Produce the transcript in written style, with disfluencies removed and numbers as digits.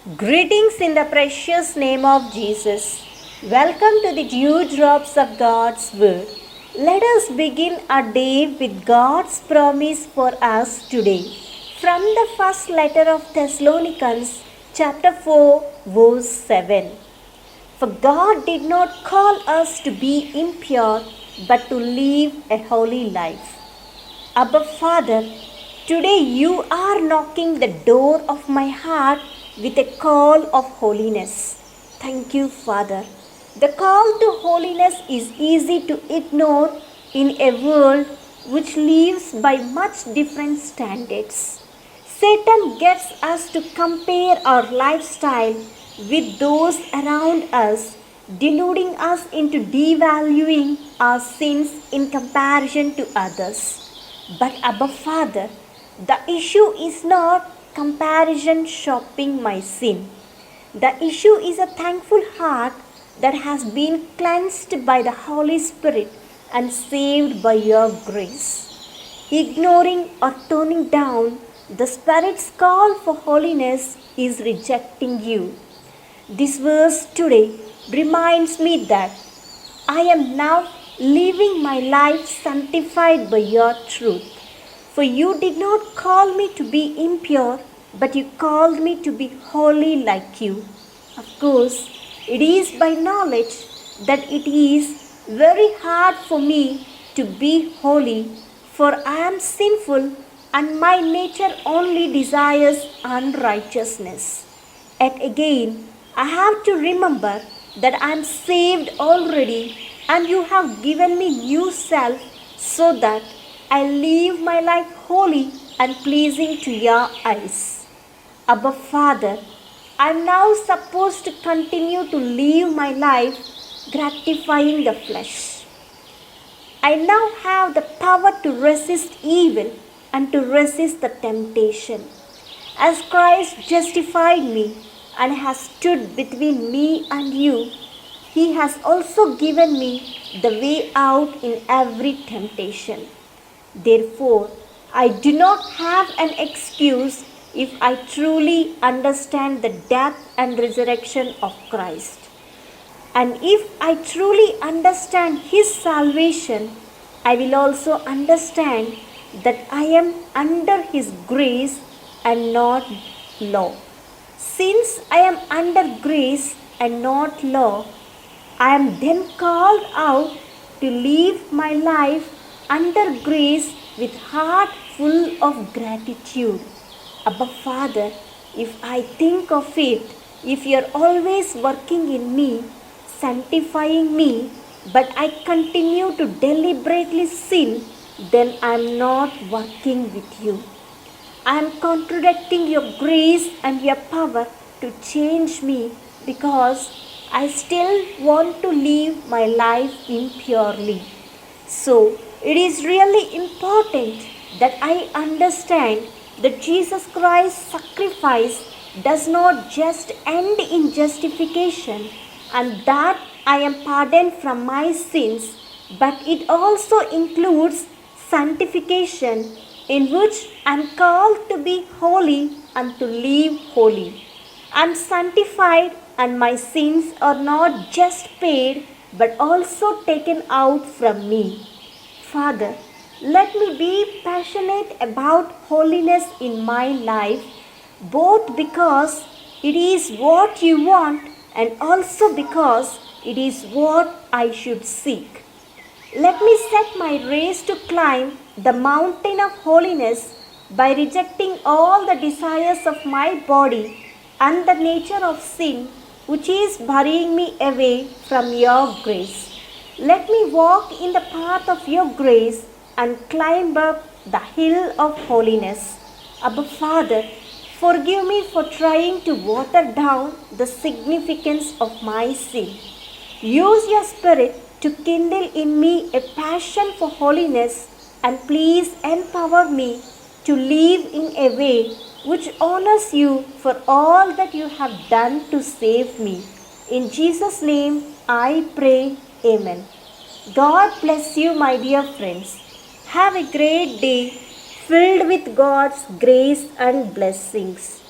Greetings in the precious name of Jesus. Welcome to the Dewdrops of God's Word. Let us begin our day with God's promise for us today. From the first letter of Thessalonians, chapter 4, verse 7. For God did not call us to be impure, but to live a holy life. Abba Father, today you are knocking the door of my heart with a call of holiness. Thank you, Father. The call to holiness is easy to ignore in a world which lives by much different standards. Satan gets us to compare our lifestyle with those around us, deluding us into devaluing our sins in comparison to others. But Abba Father, the issue is not comparison shopping my sin. The issue is a thankful heart that has been cleansed by the Holy Spirit and saved by your grace. Ignoring or turning down the Spirit's call for holiness is rejecting you. This verse today reminds me that I am now living my life sanctified by your truth. For you did not call me to be impure, but you called me to be holy like you. Of course, it is by knowledge that it is very hard for me to be holy, for I am sinful and my nature only desires unrighteousness. Yet again, I have to remember that I am saved already and you have given me new self so that I live my life holy and pleasing to your eyes. Abba Father, I am now supposed to continue to live my life gratifying the flesh. I now have the power to resist evil and to resist the temptation. As Christ justified me and has stood between me and you, He has also given me the way out in every temptation. Therefore, I do not have an excuse if I truly understand the death and resurrection of Christ. And if I truly understand His salvation, I will also understand that I am under His grace and not law. Since I am under grace and not law, I am then called out to live my life under grace with heart full of gratitude. Abba Father, if I think of it, if you are always working in me, sanctifying me, but I continue to deliberately sin, then I am not working with you. I am contradicting your grace and your power to change me because I still want to live my life impurely. So, it is really important that I understand that Jesus Christ's sacrifice does not just end in justification and that I am pardoned from my sins, but it also includes sanctification, in which I am called to be holy and to live holy. I am sanctified and my sins are not just paid but also taken out from me. Father, let me be passionate about holiness in my life, both because it is what you want and also because it is what I should seek. Let me set my race to climb the mountain of holiness by rejecting all the desires of my body and the nature of sin which is burying me away from your grace. Let me walk in the path of your grace and climb up the hill of holiness. Abba Father, forgive me for trying to water down the significance of my sin. Use your Spirit to kindle in me a passion for holiness and please empower me to live in a way which honors you for all that you have done to save me. In Jesus' name I pray. Amen. God bless you, my dear friends. Have a great day filled with God's grace and blessings.